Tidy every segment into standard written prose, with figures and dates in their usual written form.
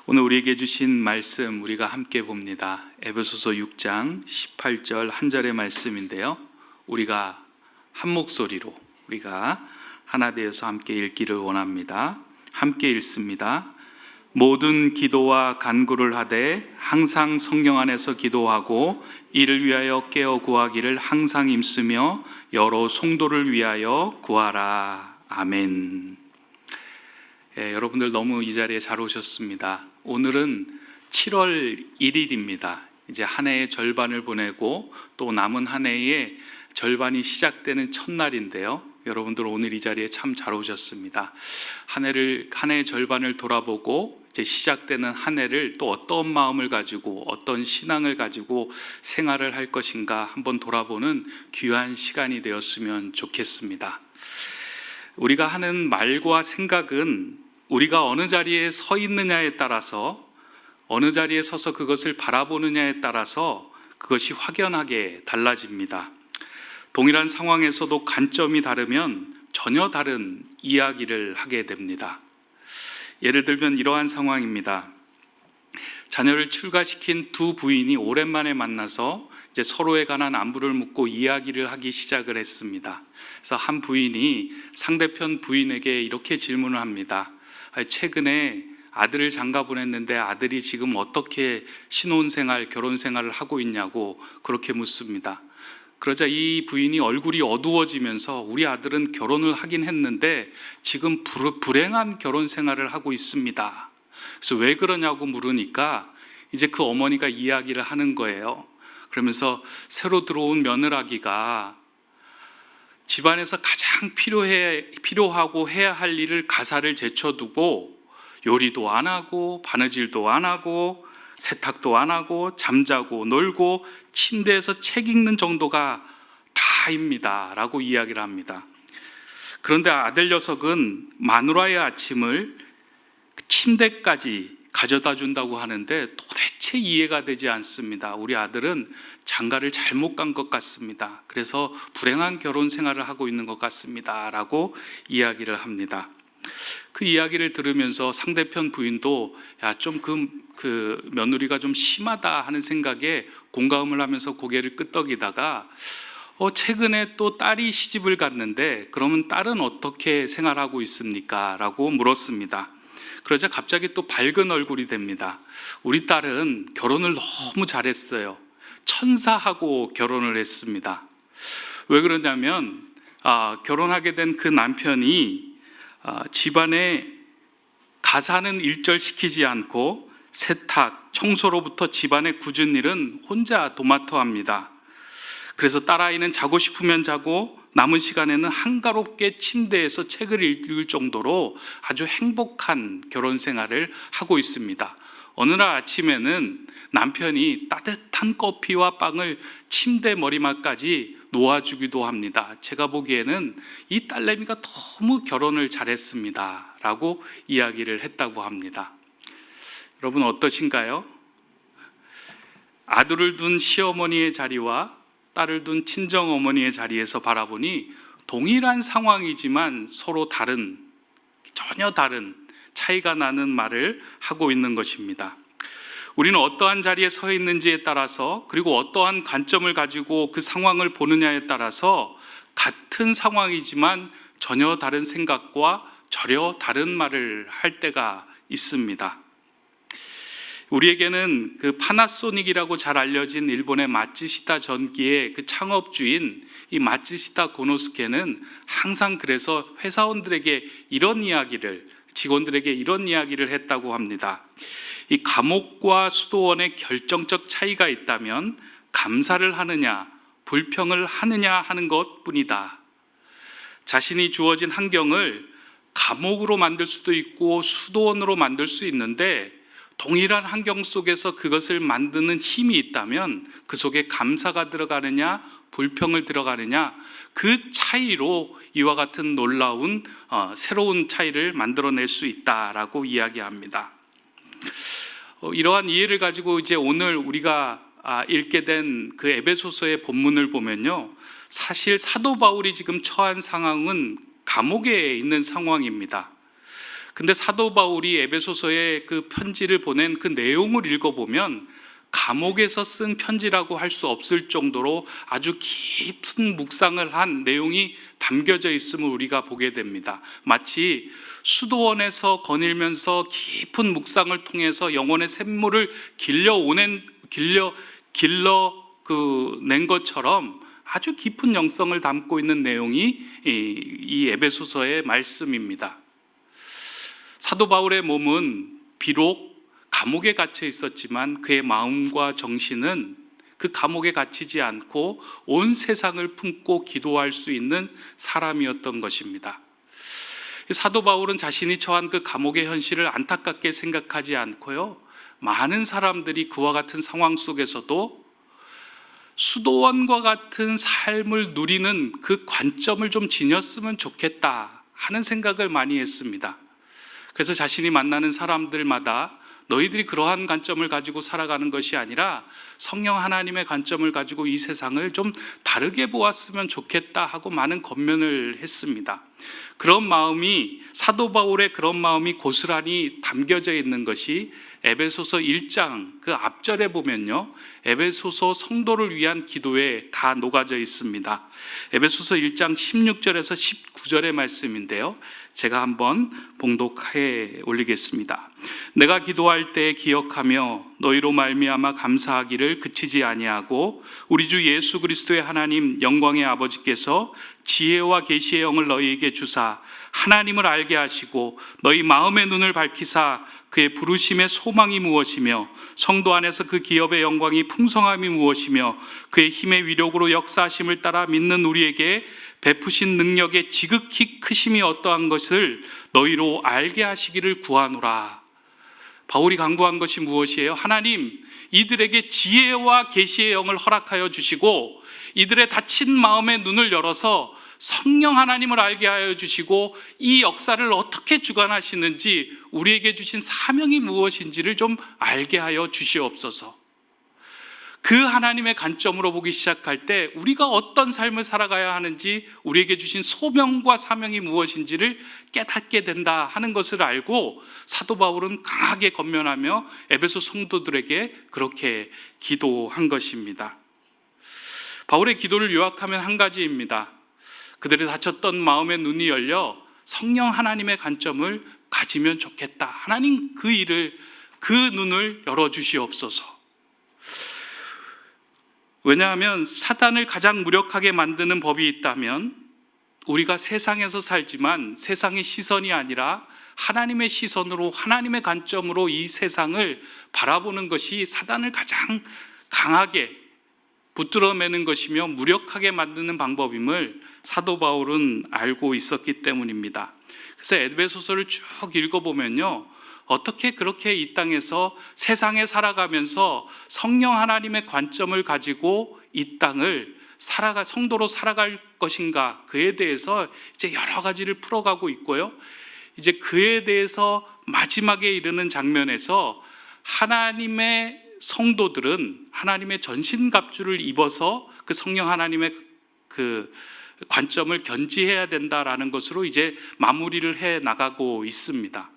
오늘 우리에게 주신 말씀 우리가 함께 봅니다. 에베소서 6장 18절 한 절의 말씀인데요. 우리가 한 목소리로 우리가 하나 되어서 함께 읽기를 원합니다. 함께 읽습니다. 모든 기도와 간구를 하되 항상 성령 안에서 기도하고 이를 위하여 깨어 구하기를 항상 힘쓰며 여러 성도를 위하여 구하라. 아멘. 여러분들 너무 이 자리에 잘 오셨습니다. 오늘은 7월 1일입니다. 이제 한 해의 절반을 보내고 또 남은 한 해의 절반이 시작되는 첫날인데요. 여러분들 오늘 이 자리에 참 잘 오셨습니다. 한 해의 절반을 돌아보고 이제 시작되는 한 해를 또 어떤 마음을 가지고 어떤 신앙을 가지고 생활을 할 것인가 한번 돌아보는 귀한 시간이 되었으면 좋겠습니다. 우리가 하는 말과 생각은 우리가 어느 자리에 서 있느냐에 따라서, 어느 자리에 서서 그것을 바라보느냐에 따라서 그것이 확연하게 달라집니다. 동일한 상황에서도 관점이 다르면 전혀 다른 이야기를 하게 됩니다. 예를 들면 이러한 상황입니다. 자녀를 출가시킨 두 부인이 오랜만에 만나서 이제 서로에 관한 안부를 묻고 이야기를 하기 시작을 했습니다. 그래서 한 부인이 상대편 부인에게 이렇게 질문을 합니다. 최근에 아들을 장가 보냈는데 아들이 지금 어떻게 신혼생활, 결혼생활을 하고 있냐고 그렇게 묻습니다. 그러자 이 부인이 얼굴이 어두워지면서 우리 아들은 결혼을 하긴 했는데 지금 불행한 결혼생활을 하고 있습니다. 그래서 왜 그러냐고 물으니까 이제 그 어머니가 이야기를 하는 거예요. 그러면서 새로 들어온 며느라기가 집안에서 가장 필요하고 해야 할 일을 가사를 제쳐두고 요리도 안 하고 바느질도 안 하고 세탁도 안 하고 잠자고 놀고 침대에서 책 읽는 정도가 다입니다 라고 이야기를 합니다. 그런데 아들 녀석은 마누라의 아침을 침대까지 가져다 준다고 하는데 도대체 이해가 되지 않습니다. 우리 아들은 장가를 잘못 간 것 같습니다. 그래서 불행한 결혼 생활을 하고 있는 것 같습니다 라고 이야기를 합니다. 그 이야기를 들으면서 상대편 부인도 좀 그 며느리가 좀 심하다 하는 생각에 공감을 하면서 고개를 끄덕이다가 최근에 또 딸이 시집을 갔는데 그러면 딸은 어떻게 생활하고 있습니까? 라고 물었습니다. 그러자 갑자기 또 밝은 얼굴이 됩니다. 우리 딸은 결혼을 너무 잘했어요. 천사하고 결혼을 했습니다. 왜 그러냐면 결혼하게 된 그 남편이 집안에 가사는 일절시키지 않고 세탁, 청소로부터 집안의 굳은 일은 혼자 도맡아 합니다. 그래서 딸아이는 자고 싶으면 자고 남은 시간에는 한가롭게 침대에서 책을 읽을 정도로 아주 행복한 결혼 생활을 하고 있습니다. 어느 날 아침에는 남편이 따뜻한 커피와 빵을 침대 머리맡까지 놓아주기도 합니다. 제가 보기에는 이 딸내미가 너무 결혼을 잘했습니다 라고 이야기를 했다고 합니다. 여러분 어떠신가요? 아들을 둔 시어머니의 자리와 딸을 둔 친정어머니의 자리에서 바라보니 동일한 상황이지만 서로 전혀 다른 차이가 나는 말을 하고 있는 것입니다. 우리는 어떠한 자리에 서 있는지에 따라서 그리고 어떠한 관점을 가지고 그 상황을 보느냐에 따라서 같은 상황이지만 전혀 다른 생각과 전혀 다른 말을 할 때가 있습니다. 우리에게는 그 파나소닉이라고 잘 알려진 일본의 마츠시타 전기의 그 창업주인 이 마츠시타 고노스케는 항상 그래서 회사원들에게 직원들에게 이런 이야기를 했다고 합니다. 이 감옥과 수도원의 결정적 차이가 있다면 감사를 하느냐 불평을 하느냐 하는 것뿐이다. 자신이 주어진 환경을 감옥으로 만들 수도 있고 수도원으로 만들 수 있는데 동일한 환경 속에서 그것을 만드는 힘이 있다면 그 속에 감사가 들어가느냐 불평을 들어가느냐 그 차이로 이와 같은 놀라운 새로운 차이를 만들어낼 수 있다라고 이야기합니다. 이러한 이해를 가지고 이제 오늘 우리가 읽게 된 그 에베소서의 본문을 보면요, 사실 사도 바울이 지금 처한 상황은 감옥에 있는 상황입니다. 근데 사도 바울이 에베소서에 그 편지를 보낸 그 내용을 읽어보면 감옥에서 쓴 편지라고 할 수 없을 정도로 아주 깊은 묵상을 한 내용이 담겨져 있음을 우리가 보게 됩니다. 마치 수도원에서 거닐면서 깊은 묵상을 통해서 영혼의 샘물을 낸 것처럼 아주 깊은 영성을 담고 있는 내용이 이 에베소서의 말씀입니다. 사도 바울의 몸은 비록 감옥에 갇혀 있었지만 그의 마음과 정신은 그 감옥에 갇히지 않고 온 세상을 품고 기도할 수 있는 사람이었던 것입니다. 사도 바울은 자신이 처한 그 감옥의 현실을 안타깝게 생각하지 않고요, 많은 사람들이 그와 같은 상황 속에서도 수도원과 같은 삶을 누리는 그 관점을 좀 지녔으면 좋겠다 하는 생각을 많이 했습니다. 그래서 자신이 만나는 사람들마다 너희들이 그러한 관점을 가지고 살아가는 것이 아니라 성령 하나님의 관점을 가지고 이 세상을 좀 다르게 보았으면 좋겠다 하고 많은 권면을 했습니다. 그런 마음이, 사도 바울의 그런 마음이 고스란히 담겨져 있는 것이 에베소서 1장 그 앞절에 보면요, 에베소서 성도를 위한 기도에 다 녹아져 있습니다. 에베소서 1장 16절에서 19절의 말씀인데요, 제가 한번 봉독해 올리겠습니다. 내가 기도할 때 기억하며 너희로 말미암아 감사하기를 그치지 아니하고 우리 주 예수 그리스도의 하나님 영광의 아버지께서 지혜와 계시의 영을 너희에게 주사 하나님을 알게 하시고 너희 마음의 눈을 밝히사 그의 부르심의 소망이 무엇이며 성도 안에서 그 기업의 영광이 풍성함이 무엇이며 그의 힘의 위력으로 역사하심을 따라 믿는 우리에게 베푸신 능력의 지극히 크심이 어떠한 것을 너희로 알게 하시기를 구하노라. 바울이 간구한 것이 무엇이에요? 하나님, 이들에게 지혜와 계시의 영을 허락하여 주시고 이들의 닫힌 마음의 눈을 열어서 성령 하나님을 알게 하여 주시고 이 역사를 어떻게 주관하시는지, 우리에게 주신 사명이 무엇인지를 좀 알게 하여 주시옵소서. 그 하나님의 관점으로 보기 시작할 때 우리가 어떤 삶을 살아가야 하는지, 우리에게 주신 소명과 사명이 무엇인지를 깨닫게 된다 하는 것을 알고 사도 바울은 강하게 권면하며 에베소 성도들에게 그렇게 기도한 것입니다. 바울의 기도를 요약하면 한 가지입니다. 그들의 닫혔던 마음의 눈이 열려 성령 하나님의 관점을 가지면 좋겠다. 하나님 그 눈을 열어주시옵소서. 왜냐하면 사단을 가장 무력하게 만드는 법이 있다면 우리가 세상에서 살지만 세상의 시선이 아니라 하나님의 시선으로, 하나님의 관점으로 이 세상을 바라보는 것이 사단을 가장 강하게 붙들어매는 것이며 무력하게 만드는 방법임을 사도 바울은 알고 있었기 때문입니다. 그래서 에베소서를 쭉 읽어보면요, 어떻게 그렇게 이 땅에서 세상에 살아가면서 성령 하나님의 관점을 가지고 이 땅을 성도로 살아갈 것인가, 그에 대해서 이제 여러 가지를 풀어가고 있고요, 이제 그에 대해서 마지막에 이르는 장면에서 하나님의 성도들은 하나님의 전신갑주를 입어서 그 성령 하나님의 그 관점을 견지해야 된다라는 것으로 이제 마무리를 해 나가고 있습니다.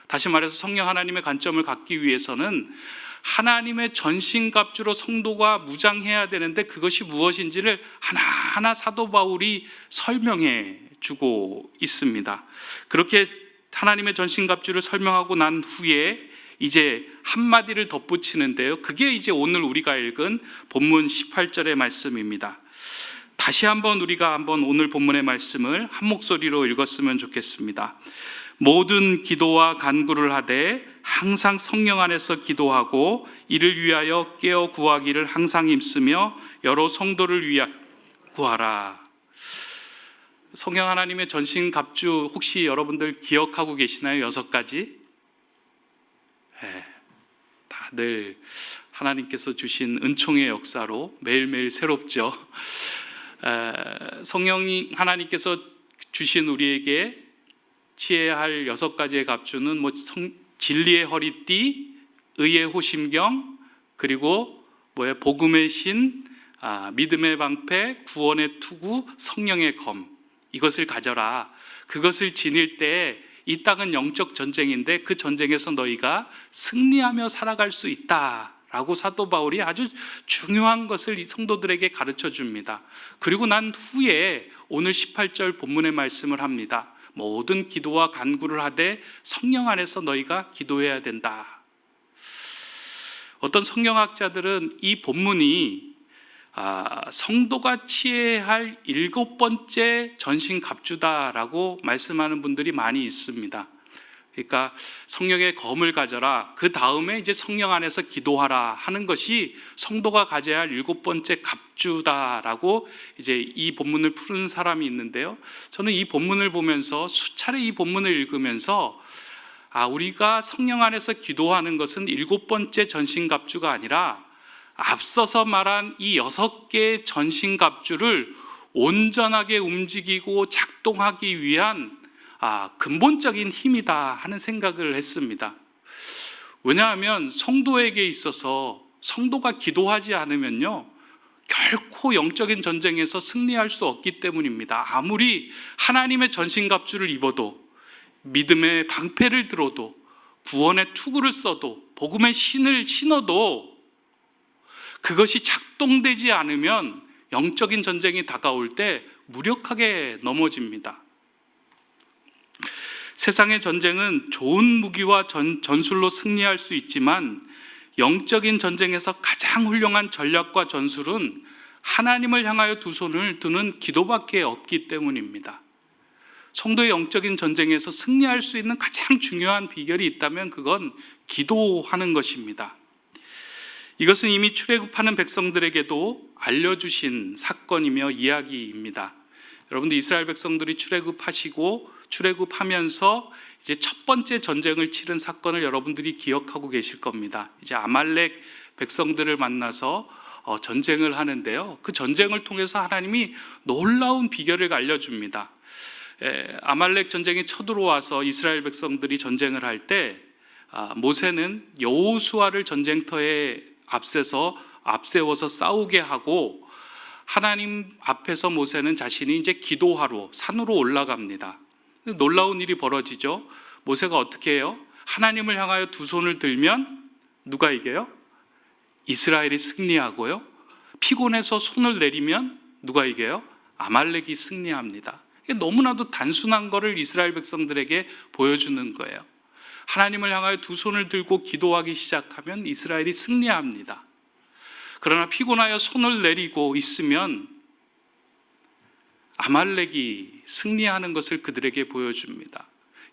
다시 말해서 성령 하나님의 관점을 갖기 위해서는 하나님의 전신갑주로 성도가 무장해야 되는데 그것이 무엇인지를 하나하나 사도 바울이 설명해 주고 있습니다. 그렇게 하나님의 전신갑주를 설명하고 난 후에 이제 한마디를 덧붙이는데요, 그게 이제 오늘 우리가 읽은 본문 18절의 말씀입니다. 다시 한번 우리가 오늘 본문의 말씀을 한 목소리로 읽었으면 좋겠습니다. 모든 기도와 간구를 하되 항상 성령 안에서 기도하고 이를 위하여 깨어 구하기를 항상 힘쓰며 여러 성도를 위하여 구하라. 성령 하나님의 전신갑주 혹시 여러분들 기억하고 계시나요? 6가지? 다들 하나님께서 주신 은총의 역사로 매일매일 새롭죠. 성령이 하나님께서 주신 우리에게 취해야 할 6가지의 갑주는 진리의 허리띠, 의의 호심경, 그리고 복음의 신, 믿음의 방패, 구원의 투구, 성령의 검, 이것을 가져라. 그것을 지닐 때 이 땅은 영적 전쟁인데 그 전쟁에서 너희가 승리하며 살아갈 수 있다라고 사도 바울이 아주 중요한 것을 이 성도들에게 가르쳐 줍니다. 그리고 난 후에 오늘 18절 본문의 말씀을 합니다. 모든 기도와 간구를 하되 성령 안에서 너희가 기도해야 된다. 어떤 성경학자들은 이 본문이 성도가 취해야 할 7번째 전신갑주다라고 말씀하는 분들이 많이 있습니다. 그러니까 성령의 검을 가져라, 그 다음에 이제 성령 안에서 기도하라 하는 것이 성도가 가져야 할 7번째 갑주다라고 이제 이 본문을 푸는 사람이 있는데요. 저는 이 본문을 보면서 수차례 이 본문을 읽으면서 우리가 성령 안에서 기도하는 것은 7번째 전신갑주가 아니라 앞서서 말한 이 6개의 전신갑주를 온전하게 움직이고 작동하기 위한 근본적인 힘이다 하는 생각을 했습니다. 왜냐하면 성도에게 있어서 성도가 기도하지 않으면요, 결코 영적인 전쟁에서 승리할 수 없기 때문입니다. 아무리 하나님의 전신갑주를 입어도, 믿음의 방패를 들어도, 구원의 투구를 써도, 복음의 신을 신어도 그것이 작동되지 않으면 영적인 전쟁이 다가올 때 무력하게 넘어집니다. 세상의 전쟁은 좋은 무기와 전술로 승리할 수 있지만 영적인 전쟁에서 가장 훌륭한 전략과 전술은 하나님을 향하여 두 손을 드는 기도밖에 없기 때문입니다. 성도의 영적인 전쟁에서 승리할 수 있는 가장 중요한 비결이 있다면 그건 기도하는 것입니다. 이것은 이미 출애굽하는 백성들에게도 알려주신 사건이며 이야기입니다. 여러분들 이스라엘 백성들이 출애굽하면서 이제 첫 번째 전쟁을 치른 사건을 여러분들이 기억하고 계실 겁니다. 이제 아말렉 백성들을 만나서 전쟁을 하는데요. 그 전쟁을 통해서 하나님이 놀라운 비결을 알려줍니다. 아말렉 전쟁이 쳐들어와서 이스라엘 백성들이 전쟁을 할 때 모세는 여호수아를 전쟁터에 앞세워서 싸우게 하고 하나님 앞에서 모세는 자신이 이제 기도하러 산으로 올라갑니다. 놀라운 일이 벌어지죠. 모세가 어떻게 해요? 하나님을 향하여 두 손을 들면 누가 이겨요? 이스라엘이 승리하고요. 피곤해서 손을 내리면 누가 이겨요? 아말렉이 승리합니다. 너무나도 단순한 것을 이스라엘 백성들에게 보여주는 거예요. 하나님을 향하여 두 손을 들고 기도하기 시작하면 이스라엘이 승리합니다. 그러나 피곤하여 손을 내리고 있으면 아말렉이 승리하는 것을 그들에게 보여줍니다.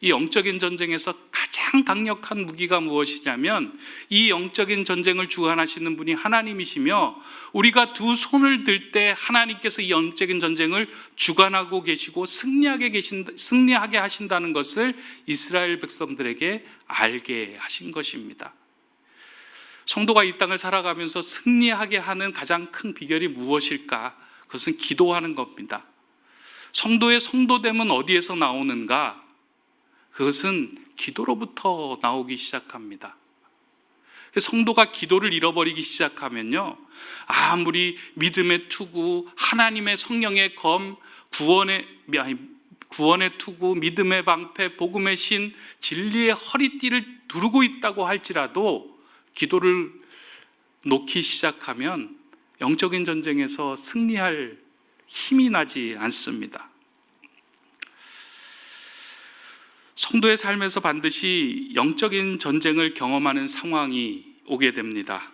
이 영적인 전쟁에서 가장 강력한 무기가 무엇이냐면 이 영적인 전쟁을 주관하시는 분이 하나님이시며 우리가 두 손을 들 때 하나님께서 이 영적인 전쟁을 주관하고 계시고 승리하게 하신다는 것을 이스라엘 백성들에게 알게 하신 것입니다. 성도가 이 땅을 살아가면서 승리하게 하는 가장 큰 비결이 무엇일까? 그것은 기도하는 겁니다. 성도의 성도됨은 어디에서 나오는가? 그것은 기도로부터 나오기 시작합니다. 성도가 기도를 잃어버리기 시작하면요, 아무리 믿음의 투구, 하나님의 성령의 검, 구원의 투구, 믿음의 방패, 복음의 신, 진리의 허리띠를 두르고 있다고 할지라도 기도를 놓기 시작하면 영적인 전쟁에서 승리할 힘이 나지 않습니다. 성도의 삶에서 반드시 영적인 전쟁을 경험하는 상황이 오게 됩니다.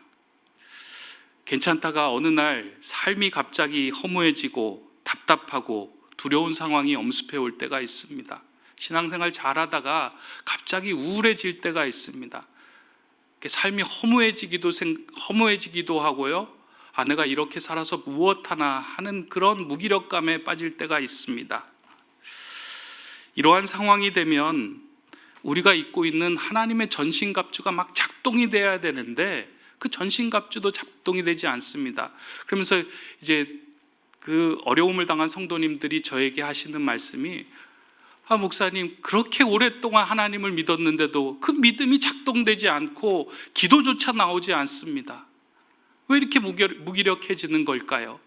괜찮다가 어느 날 삶이 갑자기 허무해지고 답답하고 두려운 상황이 엄습해 올 때가 있습니다. 신앙생활 잘하다가 갑자기 우울해질 때가 있습니다. 삶이 허무해지기도 하고요. 내가 이렇게 살아서 무엇하나 하는 그런 무기력감에 빠질 때가 있습니다. 이러한 상황이 되면 우리가 입고 있는 하나님의 전신갑주가 막 작동이 돼야 되는데 그 전신갑주도 작동이 되지 않습니다. 그러면서 이제 그 어려움을 당한 성도님들이 저에게 하시는 말씀이 목사님, 그렇게 오랫동안 하나님을 믿었는데도 그 믿음이 작동되지 않고 기도조차 나오지 않습니다. 왜 이렇게 무기력해지는 걸까요?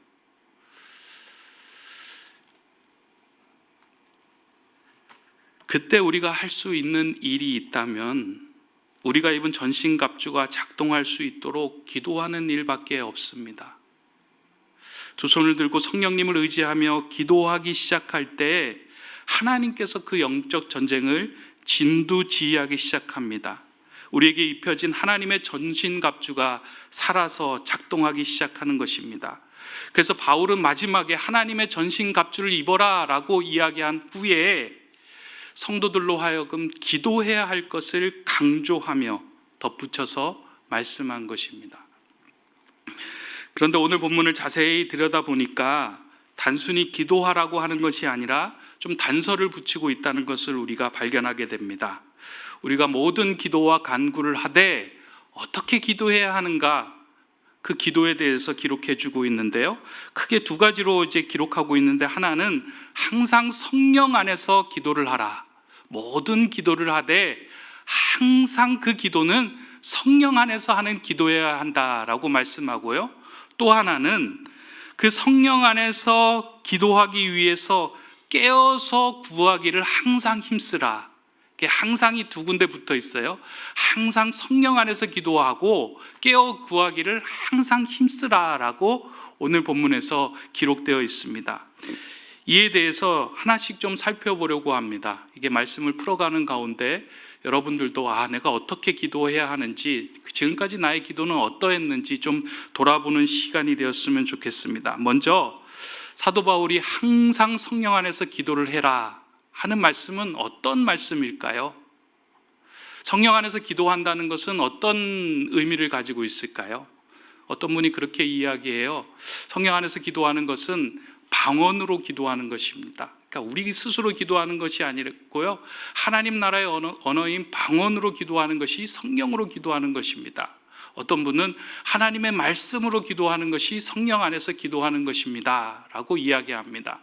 그때 우리가 할 수 있는 일이 있다면 우리가 입은 전신갑주가 작동할 수 있도록 기도하는 일밖에 없습니다. 두 손을 들고 성령님을 의지하며 기도하기 시작할 때 하나님께서 그 영적 전쟁을 진두지휘하기 시작합니다. 우리에게 입혀진 하나님의 전신갑주가 살아서 작동하기 시작하는 것입니다. 그래서 바울은 마지막에 하나님의 전신갑주를 입어라 라고 이야기한 후에 성도들로 하여금 기도해야 할 것을 강조하며 덧붙여서 말씀한 것입니다. 그런데 오늘 본문을 자세히 들여다보니까 단순히 기도하라고 하는 것이 아니라 좀 단서를 붙이고 있다는 것을 우리가 발견하게 됩니다. 우리가 모든 기도와 간구를 하되 어떻게 기도해야 하는가, 그 기도에 대해서 기록해 주고 있는데요. 크게 두 가지로 이제 기록하고 있는데, 하나는 항상 성령 안에서 기도를 하라. 모든 기도를 하되 항상 그 기도는 성령 안에서 하는 기도여야 한다라고 말씀하고요. 또 하나는 그 성령 안에서 기도하기 위해서 깨어서 구하기를 항상 힘쓰라. 항상이 두 군데 붙어 있어요. 항상 성령 안에서 기도하고 깨어 구하기를 항상 힘쓰라라고 오늘 본문에서 기록되어 있습니다. 이에 대해서 하나씩 좀 살펴보려고 합니다. 이게 말씀을 풀어가는 가운데 여러분들도 내가 어떻게 기도해야 하는지, 지금까지 나의 기도는 어떠했는지 좀 돌아보는 시간이 되었으면 좋겠습니다. 먼저 사도 바울이 항상 성령 안에서 기도를 해라 하는 말씀은 어떤 말씀일까요? 성령 안에서 기도한다는 것은 어떤 의미를 가지고 있을까요? 어떤 분이 그렇게 이야기해요. 성령 안에서 기도하는 것은 방언으로 기도하는 것입니다. 그러니까 우리 스스로 기도하는 것이 아니고요, 하나님 나라의 언어인 방언으로 기도하는 것이 성령으로 기도하는 것입니다. 어떤 분은 하나님의 말씀으로 기도하는 것이 성령 안에서 기도하는 것입니다 라고 이야기합니다.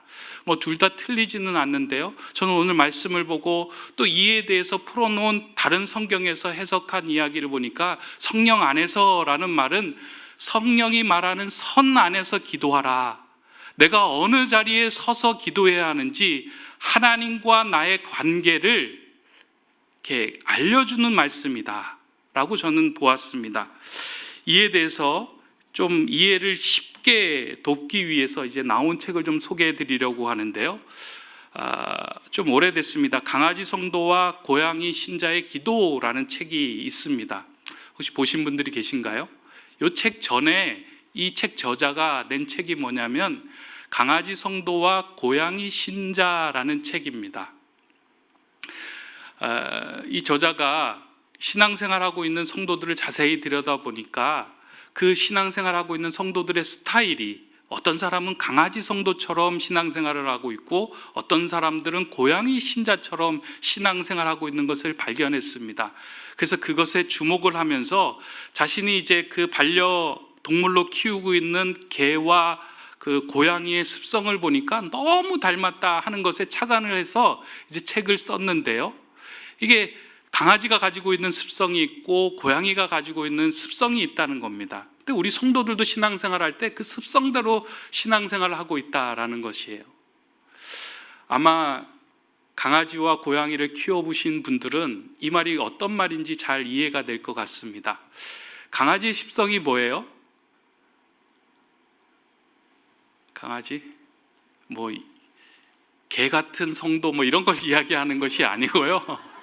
둘 다 틀리지는 않는데요, 저는 오늘 말씀을 보고 또 이에 대해서 풀어놓은 다른 성경에서 해석한 이야기를 보니까 성령 안에서라는 말은 성령이 말하는 선 안에서 기도하라, 내가 어느 자리에 서서 기도해야 하는지 하나님과 나의 관계를 이렇게 알려주는 말씀이다 라고 저는 보았습니다. 이에 대해서 좀 이해를 쉽게 돕기 위해서 이제 나온 책을 좀 소개해 드리려고 하는데요. 좀 오래됐습니다. 강아지 성도와 고양이 신자의 기도라는 책이 있습니다. 혹시 보신 분들이 계신가요? 이 책 전에 이 책 저자가 낸 책이 뭐냐면 강아지 성도와 고양이 신자라는 책입니다. 이 저자가 신앙생활하고 있는 성도들을 자세히 들여다보니까 그 신앙생활하고 있는 성도들의 스타일이, 어떤 사람은 강아지 성도처럼 신앙생활을 하고 있고 어떤 사람들은 고양이 신자처럼 신앙생활하고 있는 것을 발견했습니다. 그래서 그것에 주목을 하면서 자신이 이제 그 반려동물로 키우고 있는 개와 그 고양이의 습성을 보니까 너무 닮았다 하는 것에 착안을 해서 이제 책을 썼는데요. 이게 강아지가 가지고 있는 습성이 있고 고양이가 가지고 있는 습성이 있다는 겁니다. 근데 우리 성도들도 신앙생활 할 때 그 습성대로 신앙생활을 하고 있다라는 것이에요. 아마 강아지와 고양이를 키워보신 분들은 이 말이 어떤 말인지 잘 이해가 될 것 같습니다. 강아지의 습성이 뭐예요? 강아지? 개 같은 성도 이런 걸 이야기하는 것이 아니고요.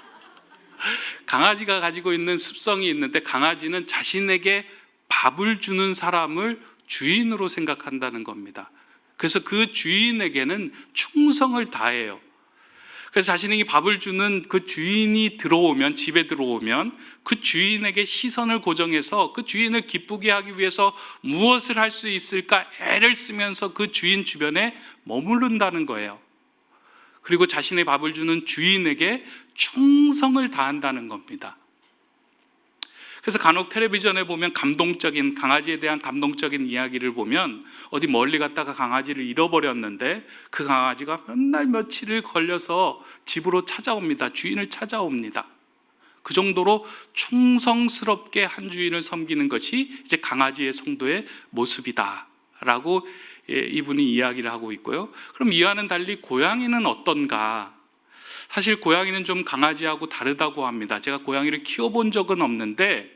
강아지가 가지고 있는 습성이 있는데, 강아지는 자신에게 밥을 주는 사람을 주인으로 생각한다는 겁니다. 그래서 그 주인에게는 충성을 다해요. 그래서 자신에게 밥을 주는 그 주인이 들어오면, 집에 들어오면 그 주인에게 시선을 고정해서 그 주인을 기쁘게 하기 위해서 무엇을 할 수 있을까 애를 쓰면서 그 주인 주변에 머무른다는 거예요. 그리고 자신의 밥을 주는 주인에게 충성을 다한다는 겁니다. 그래서 간혹 텔레비전에 보면 강아지에 대한 감동적인 이야기를 보면, 어디 멀리 갔다가 강아지를 잃어버렸는데 그 강아지가 몇 날 며칠을 걸려서 집으로 찾아옵니다. 주인을 찾아옵니다. 그 정도로 충성스럽게 한 주인을 섬기는 것이 이제 강아지의 성도의 모습이다 라고 이분이 이야기를 하고 있고요. 그럼 이와는 달리 고양이는 어떤가? 사실 고양이는 좀 강아지하고 다르다고 합니다. 제가 고양이를 키워본 적은 없는데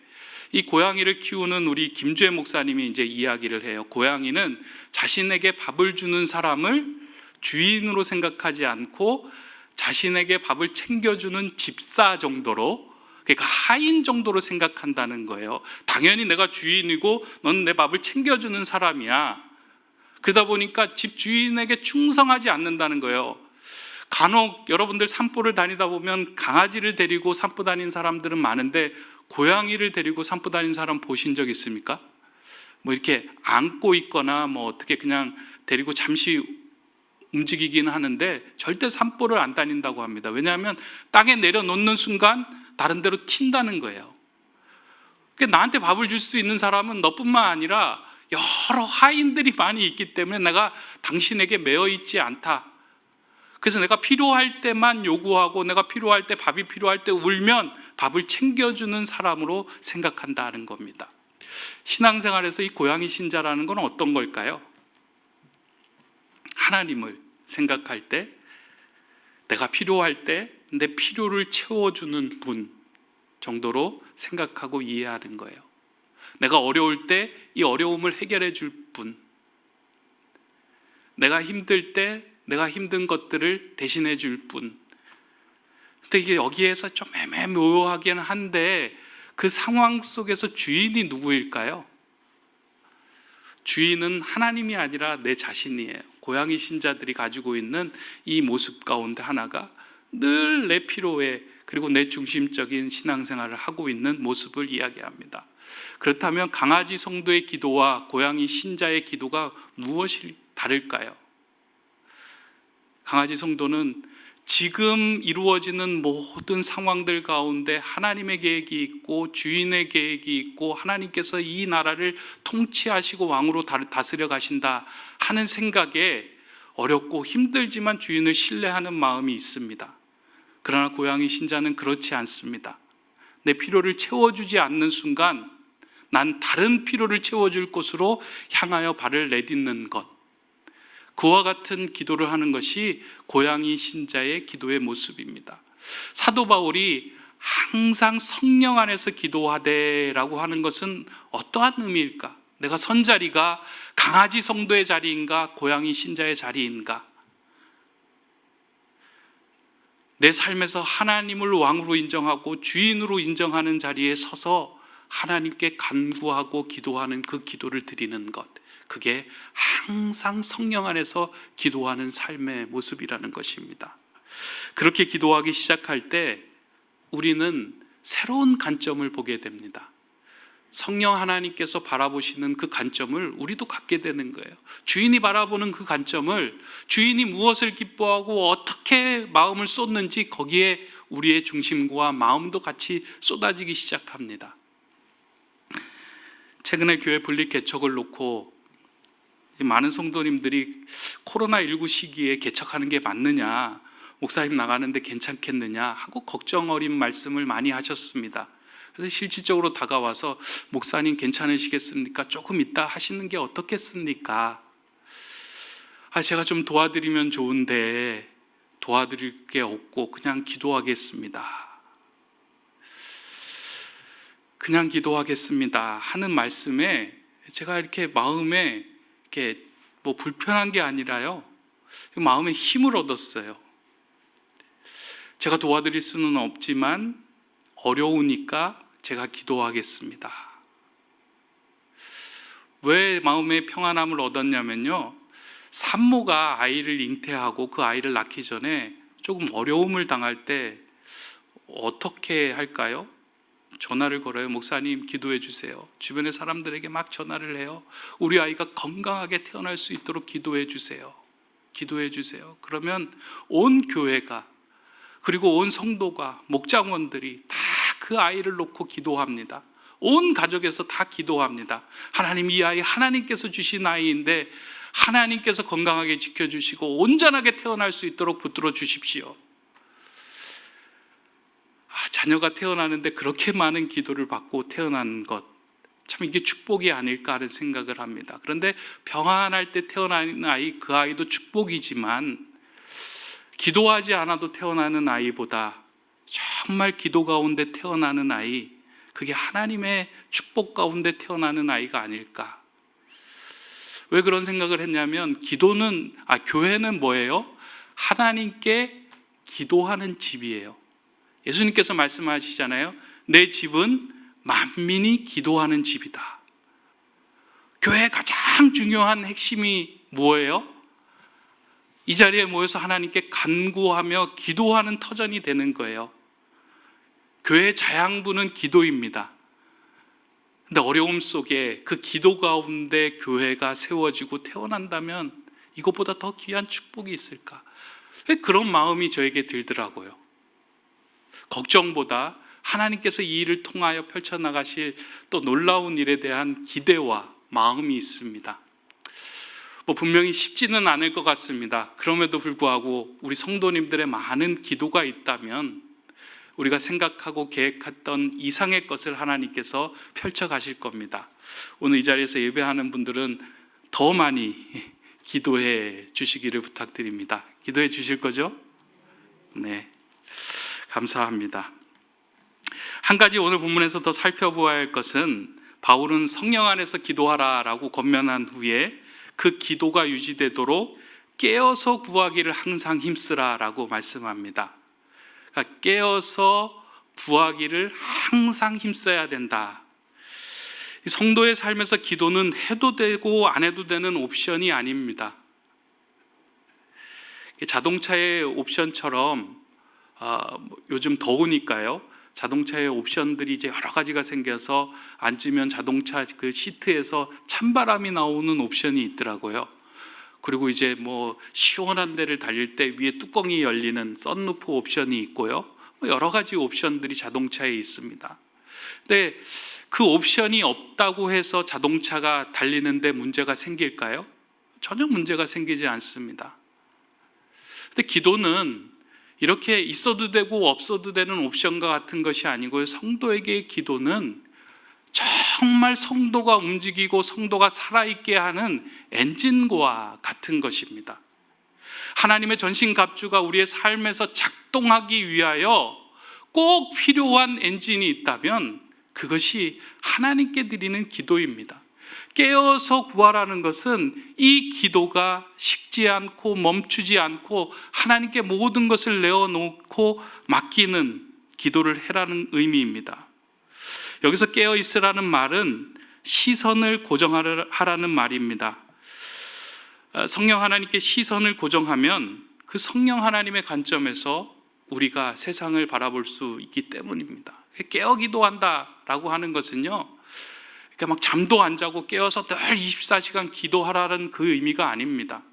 이 고양이를 키우는 우리 김주혜 목사님이 이제 이야기를 해요. 고양이는 자신에게 밥을 주는 사람을 주인으로 생각하지 않고 자신에게 밥을 챙겨주는 집사 정도로, 그러니까 하인 정도로 생각한다는 거예요. 당연히 내가 주인이고 넌 내 밥을 챙겨주는 사람이야. 그러다 보니까 집 주인에게 충성하지 않는다는 거예요. 간혹 여러분들 산보를 다니다 보면 강아지를 데리고 산보 다니는 사람들은 많은데 고양이를 데리고 산보 다니는 사람 보신 적 있습니까? 뭐 이렇게 안고 있거나 뭐 어떻게 그냥 데리고 잠시 움직이긴 하는데 절대 산보를 안 다닌다고 합니다. 왜냐하면 땅에 내려놓는 순간 다른 데로 튄다는 거예요. 그러니까 나한테 밥을 줄 수 있는 사람은 너뿐만 아니라 여러 하인들이 많이 있기 때문에 내가 당신에게 매여 있지 않다. 그래서 내가 필요할 때만 요구하고 내가 필요할 때, 밥이 필요할 때 울면 밥을 챙겨주는 사람으로 생각한다는 겁니다. 신앙생활에서 이 고양이 신자라는 건 어떤 걸까요? 하나님을 생각할 때, 내가 필요할 때 내 필요를 채워주는 분 정도로 생각하고 이해하는 거예요. 내가 어려울 때 이 어려움을 해결해 줄 분, 내가 힘들 때 내가 힘든 것들을 대신해 줄 분. 근데 이게 여기에서 좀 애매모호하긴 한데 그 상황 속에서 주인이 누구일까요? 주인은 하나님이 아니라 내 자신이에요. 고양이 신자들이 가지고 있는 이 모습 가운데 하나가 늘 내 필요에, 그리고 내 중심적인 신앙생활을 하고 있는 모습을 이야기합니다. 그렇다면 강아지 성도의 기도와 고양이 신자의 기도가 무엇이 다를까요? 강아지 성도는 지금 이루어지는 모든 상황들 가운데 하나님의 계획이 있고 주인의 계획이 있고 하나님께서 이 나라를 통치하시고 왕으로 다스려 가신다 하는 생각에 어렵고 힘들지만 주인을 신뢰하는 마음이 있습니다. 그러나 고양이 신자는 그렇지 않습니다. 내 필요를 채워주지 않는 순간 난 다른 필요를 채워줄 곳으로 향하여 발을 내딛는 것, 그와 같은 기도를 하는 것이 고양이 신자의 기도의 모습입니다. 사도 바울이 항상 성령 안에서 기도하되라고 하는 것은 어떠한 의미일까? 내가 선 자리가 강아지 성도의 자리인가 고양이 신자의 자리인가? 내 삶에서 하나님을 왕으로 인정하고 주인으로 인정하는 자리에 서서 하나님께 간구하고 기도하는 그 기도를 드리는 것, 그게 항상 성령 안에서 기도하는 삶의 모습이라는 것입니다. 그렇게 기도하기 시작할 때 우리는 새로운 관점을 보게 됩니다. 성령 하나님께서 바라보시는 그 관점을 우리도 갖게 되는 거예요. 주인이 바라보는 그 관점을, 주인이 무엇을 기뻐하고 어떻게 마음을 쏟는지 거기에 우리의 중심과 마음도 같이 쏟아지기 시작합니다. 최근에 교회 분립 개척을 놓고 많은 성도님들이 코로나19 시기에 개척하는 게 맞느냐, 목사님 나가는데 괜찮겠느냐 하고 걱정 어린 말씀을 많이 하셨습니다. 그래서 실질적으로 다가와서 목사님 괜찮으시겠습니까? 조금 있다 하시는 게 어떻겠습니까? 제가 좀 도와드리면 좋은데 도와드릴 게 없고 그냥 기도하겠습니다. 그냥 기도하겠습니다 하는 말씀에 제가 이렇게 마음에 이렇게 뭐 불편한 게 아니라요, 마음에 힘을 얻었어요. 제가 도와드릴 수는 없지만 어려우니까 제가 기도하겠습니다. 왜 마음의 평안함을 얻었냐면요, 산모가 아이를 잉태하고 그 아이를 낳기 전에 조금 어려움을 당할 때 어떻게 할까요? 전화를 걸어요. 목사님 기도해 주세요. 주변의 사람들에게 막 전화를 해요. 우리 아이가 건강하게 태어날 수 있도록 기도해 주세요. 기도해 주세요. 그러면 온 교회가, 그리고 온 성도가, 목장원들이 다 그 아이를 놓고 기도합니다. 온 가족에서 다 기도합니다. 하나님, 이 아이 하나님께서 주신 아이인데 하나님께서 건강하게 지켜주시고 온전하게 태어날 수 있도록 붙들어 주십시오. 자녀가 태어나는데 그렇게 많은 기도를 받고 태어난 것, 참 이게 축복이 아닐까 하는 생각을 합니다. 그런데 평안할 때 태어나는 아이, 그 아이도 축복이지만 기도하지 않아도 태어나는 아이보다 정말 기도 가운데 태어나는 아이, 그게 하나님의 축복 가운데 태어나는 아이가 아닐까. 왜 그런 생각을 했냐면 교회는 뭐예요? 하나님께 기도하는 집이에요. 예수님께서 말씀하시잖아요. 내 집은 만민이 기도하는 집이다. 교회의 가장 중요한 핵심이 뭐예요? 이 자리에 모여서 하나님께 간구하며 기도하는 터전이 되는 거예요. 교회의 자양분은 기도입니다. 근데 어려움 속에 그 기도 가운데 교회가 세워지고 태어난다면 이것보다 더 귀한 축복이 있을까? 왜 그런 마음이 저에게 들더라고요. 걱정보다 하나님께서 이 일을 통하여 펼쳐나가실 또 놀라운 일에 대한 기대와 마음이 있습니다. 분명히 쉽지는 않을 것 같습니다. 그럼에도 불구하고 우리 성도님들의 많은 기도가 있다면 우리가 생각하고 계획했던 이상의 것을 하나님께서 펼쳐가실 겁니다. 오늘 이 자리에서 예배하는 분들은 더 많이 기도해 주시기를 부탁드립니다. 기도해 주실 거죠? 네, 감사합니다. 한 가지 오늘 본문에서 더 살펴보아야 할 것은 바울은 성령 안에서 기도하라라고 권면한 후에 그 기도가 유지되도록 깨어서 구하기를 항상 힘쓰라라고 말씀합니다. 그러니까 깨어서 구하기를 항상 힘써야 된다. 성도의 삶에서 기도는 해도 되고 안 해도 되는 옵션이 아닙니다. 자동차의 옵션처럼 요즘 더우니까요. 자동차의 옵션들이 이제 여러 가지가 생겨서 앉으면 자동차 그 시트에서 찬바람이 나오는 옵션이 있더라고요. 그리고 이제 시원한 데를 달릴 때 위에 뚜껑이 열리는 썬루프 옵션이 있고요. 여러 가지 옵션들이 자동차에 있습니다. 근데 그 옵션이 없다고 해서 자동차가 달리는데 문제가 생길까요? 전혀 문제가 생기지 않습니다. 근데 기도는 이렇게 있어도 되고 없어도 되는 옵션과 같은 것이 아니고요. 성도에게의 기도는 정말 성도가 움직이고 성도가 살아있게 하는 엔진과 같은 것입니다. 하나님의 전신갑주가 우리의 삶에서 작동하기 위하여 꼭 필요한 엔진이 있다면 그것이 하나님께 드리는 기도입니다. 깨어서 구하라는 것은 이 기도가 식지 않고 멈추지 않고 하나님께 모든 것을 내어놓고 맡기는 기도를 해라는 의미입니다. 여기서 깨어 있으라는 말은 시선을 고정하라는 말입니다. 성령 하나님께 시선을 고정하면 그 성령 하나님의 관점에서 우리가 세상을 바라볼 수 있기 때문입니다. 깨어 기도한다라고 하는 것은요, 그러니까 막 잠도 안 자고 깨어서 늘 24시간 기도하라는 그 의미가 아닙니다.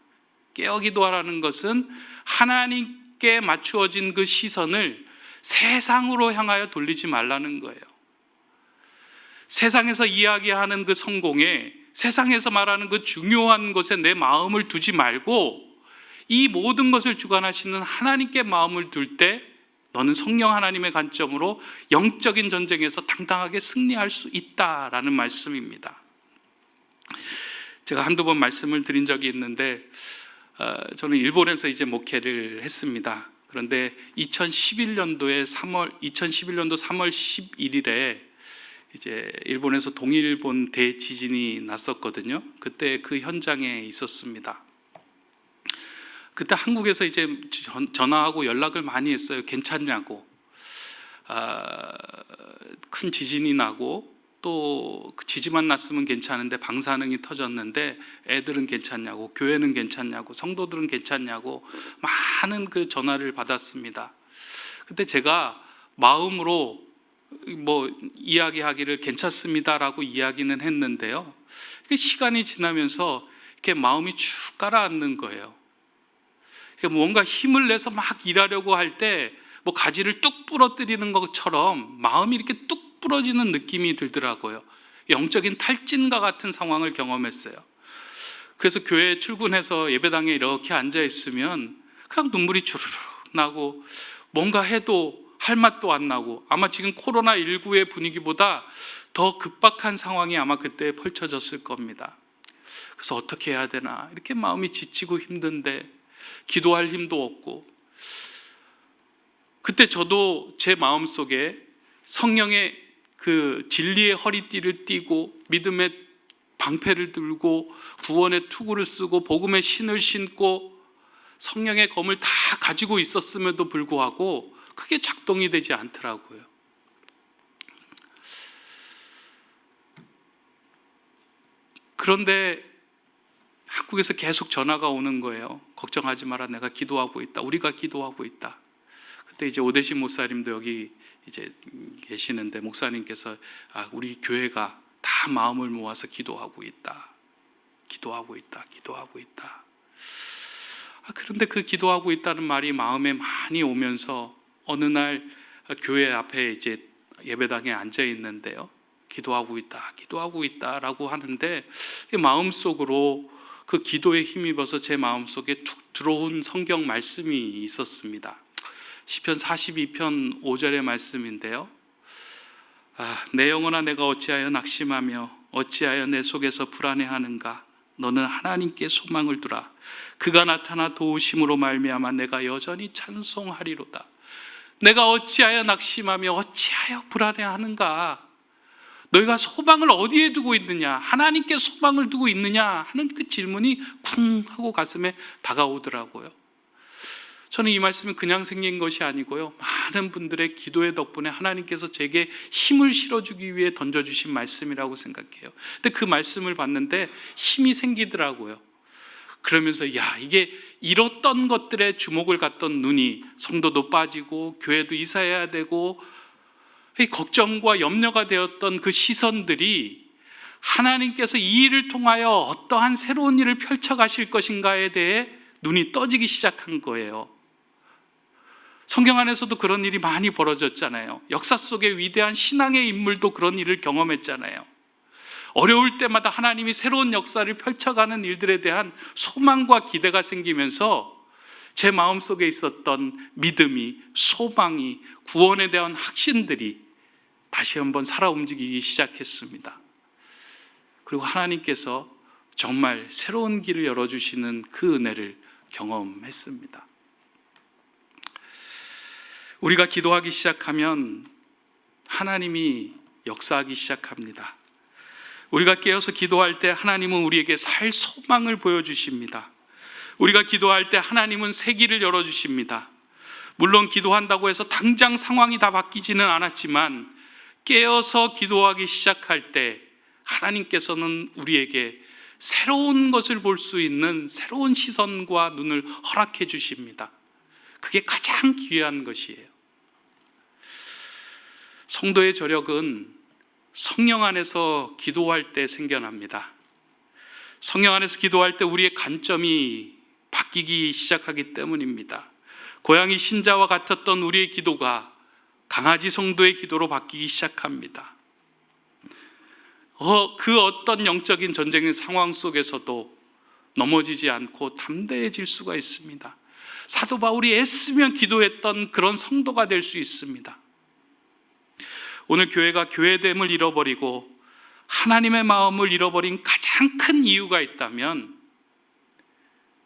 깨어 기도하라는 것은 하나님께 맞추어진 그 시선을 세상으로 향하여 돌리지 말라는 거예요. 세상에서 이야기하는 그 성공에, 세상에서 말하는 그 중요한 것에 내 마음을 두지 말고 이 모든 것을 주관하시는 하나님께 마음을 둘 때 너는 성령 하나님의 관점으로 영적인 전쟁에서 당당하게 승리할 수 있다라는 말씀입니다. 제가 한두 번 말씀을 드린 적이 있는데 저는 일본에서 이제 목회를 했습니다. 그런데 2011년도 3월 11일에 이제 일본에서 동일본 대지진이 났었거든요. 그때 그 현장에 있었습니다. 그때 한국에서 이제 전화하고 연락을 많이 했어요. 괜찮냐고. 큰 지진이 나고 또 그 지진만 났으면 괜찮은데 방사능이 터졌는데 애들은 괜찮냐고, 교회는 괜찮냐고, 성도들은 괜찮냐고 많은 그 전화를 받았습니다. 그때 제가 마음으로 이야기하기를 괜찮습니다라고 이야기는 했는데요. 시간이 지나면서 이렇게 마음이 쭉 가라앉는 거예요. 뭔가 힘을 내서 막 일하려고 할 때 가지를 뚝 부러뜨리는 것처럼 마음이 이렇게 뚝 부러지는 느낌이 들더라고요. 영적인 탈진과 같은 상황을 경험했어요. 그래서 교회에 출근해서 예배당에 이렇게 앉아 있으면 그냥 눈물이 주르륵 나고 뭔가 해도 할 맛도 안 나고 아마 지금 코로나19의 분위기보다 더 급박한 상황이 아마 그때 펼쳐졌을 겁니다. 그래서 어떻게 해야 되나 이렇게 마음이 지치고 힘든데 기도할 힘도 없고 그때 저도 제 마음속에 성령의 그 진리의 허리띠를 띠고 믿음의 방패를 들고 구원의 투구를 쓰고 복음의 신을 신고 성령의 검을 다 가지고 있었음에도 불구하고 그게 작동이 되지 않더라고요. 그런데 한국에서 계속 전화가 오는 거예요. 걱정하지 마라, 내가 기도하고 있다, 우리가 기도하고 있다. 그때 이제 오대신 목사님도 여기 이제 계시는데 목사님께서 우리 교회가 다 마음을 모아서 기도하고 있다, 기도하고 있다, 기도하고 있다. 그런데 그 기도하고 있다는 말이 마음에 많이 오면서 어느 날 교회 앞에 이제 예배당에 앉아 있는데요, 기도하고 있다, 기도하고 있다라고 하는데 마음속으로 그 기도에 힘입어서 제 마음속에 툭 들어온 성경 말씀이 있었습니다. 시편 42편 5절의 말씀인데요, 내 영혼아 내가 어찌하여 낙심하며 어찌하여 내 속에서 불안해하는가. 너는 하나님께 소망을 두라. 그가 나타나 도우심으로 말미암아 내가 여전히 찬송하리로다. 내가 어찌하여 낙심하며 어찌하여 불안해하는가. 너희가 소망을 어디에 두고 있느냐, 하나님께 소망을 두고 있느냐 하는 그 질문이 쿵 하고 가슴에 다가오더라고요. 저는 이 말씀이 그냥 생긴 것이 아니고요, 많은 분들의 기도의 덕분에 하나님께서 제게 힘을 실어주기 위해 던져주신 말씀이라고 생각해요. 근데 그 말씀을 봤는데 힘이 생기더라고요. 그러면서 이게 잃었던 것들에 주목을 갖던 눈이, 성도도 빠지고 교회도 이사해야 되고 걱정과 염려가 되었던 그 시선들이 하나님께서 이 일을 통하여 어떠한 새로운 일을 펼쳐가실 것인가에 대해 눈이 떠지기 시작한 거예요. 성경 안에서도 그런 일이 많이 벌어졌잖아요. 역사 속의 위대한 신앙의 인물도 그런 일을 경험했잖아요. 어려울 때마다 하나님이 새로운 역사를 펼쳐가는 일들에 대한 소망과 기대가 생기면서 제 마음속에 있었던 믿음이, 소망이, 구원에 대한 확신들이 다시 한번 살아 움직이기 시작했습니다. 그리고 하나님께서 정말 새로운 길을 열어주시는 그 은혜를 경험했습니다. 우리가 기도하기 시작하면 하나님이 역사하기 시작합니다. 우리가 깨어서 기도할 때 하나님은 우리에게 살 소망을 보여주십니다. 우리가 기도할 때 하나님은 새 길을 열어주십니다. 물론 기도한다고 해서 당장 상황이 다 바뀌지는 않았지만 깨어서 기도하기 시작할 때 하나님께서는 우리에게 새로운 것을 볼 수 있는 새로운 시선과 눈을 허락해 주십니다. 그게 가장 귀한 것이에요. 성도의 저력은 성령 안에서 기도할 때 생겨납니다. 성령 안에서 기도할 때 우리의 관점이 바뀌기 시작하기 때문입니다. 고양이 신자와 같았던 우리의 기도가 강아지 성도의 기도로 바뀌기 시작합니다. 그 어떤 영적인 전쟁의 상황 속에서도 넘어지지 않고 담대해질 수가 있습니다. 사도 바울이 애쓰며 기도했던 그런 성도가 될 수 있습니다. 오늘 교회가 교회됨을 잃어버리고 하나님의 마음을 잃어버린 가장 큰 이유가 있다면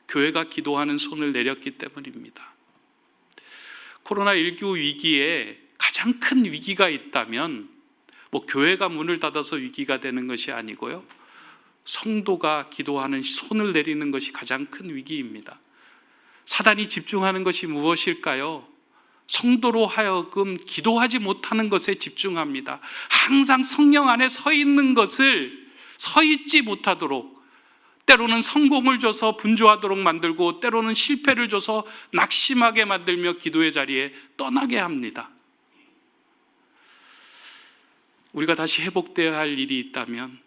교회가 기도하는 손을 내렸기 때문입니다. 코로나19 위기에 가장 큰 위기가 있다면 교회가 문을 닫아서 위기가 되는 것이 아니고요, 성도가 기도하는 손을 내리는 것이 가장 큰 위기입니다. 사단이 집중하는 것이 무엇일까요? 성도로 하여금 기도하지 못하는 것에 집중합니다. 항상 성령 안에 서 있는 것을 서 있지 못하도록, 때로는 성공을 줘서 분주하도록 만들고 때로는 실패를 줘서 낙심하게 만들며 기도의 자리에 떠나게 합니다. 우리가 다시 회복되어야 할 일이 있다면,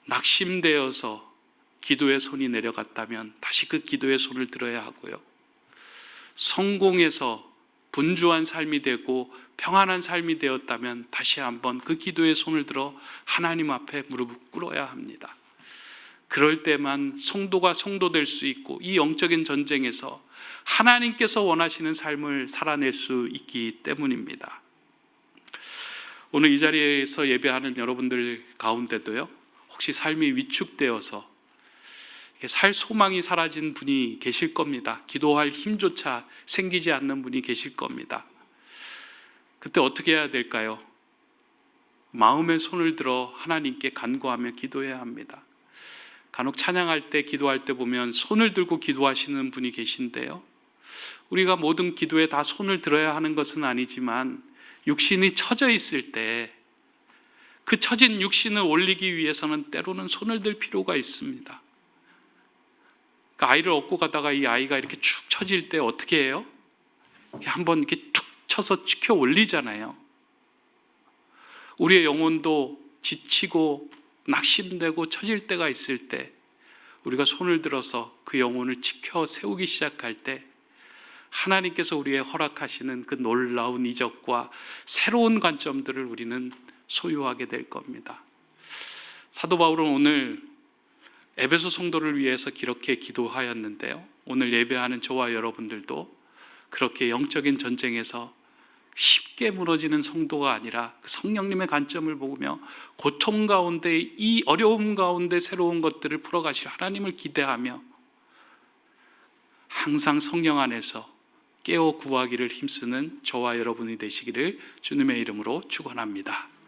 낙심되어서 기도의 손이 내려갔다면 다시 그 기도의 손을 들어야 하고요, 성공해서 분주한 삶이 되고 평안한 삶이 되었다면 다시 한번 그 기도의 손을 들어 하나님 앞에 무릎을 꿇어야 합니다. 그럴 때만 성도가 성도될 수 있고 이 영적인 전쟁에서 하나님께서 원하시는 삶을 살아낼 수 있기 때문입니다. 오늘 이 자리에서 예배하는 여러분들 가운데도요, 혹시 삶이 위축되어서 살 소망이 사라진 분이 계실 겁니다. 기도할 힘조차 생기지 않는 분이 계실 겁니다. 그때 어떻게 해야 될까요? 마음의 손을 들어 하나님께 간구하며 기도해야 합니다. 간혹 찬양할 때, 기도할 때 보면 손을 들고 기도하시는 분이 계신데요, 우리가 모든 기도에 다 손을 들어야 하는 것은 아니지만 육신이 처져 있을 때 그 처진 육신을 올리기 위해서는 때로는 손을 들 필요가 있습니다. 그러니까 아이를 업고 가다가 이 아이가 이렇게 축 처질 때 어떻게 해요? 한번 이렇게 툭 쳐서 치켜 올리잖아요. 우리의 영혼도 지치고 낙심되고 처질 때가 있을 때 우리가 손을 들어서 그 영혼을 지켜 세우기 시작할 때 하나님께서 우리의 허락하시는 그 놀라운 이적과 새로운 관점들을 우리는 소유하게 될 겁니다. 사도 바울은 오늘 에베소 성도를 위해서 그렇게 기도하였는데요, 오늘 예배하는 저와 여러분들도 그렇게 영적인 전쟁에서 쉽게 무너지는 성도가 아니라 그 성령님의 관점을 보며 고통 가운데, 이 어려움 가운데 새로운 것들을 풀어가실 하나님을 기대하며 항상 성령 안에서 깨어 구하기를 힘쓰는 저와 여러분이 되시기를 주님의 이름으로 축원합니다.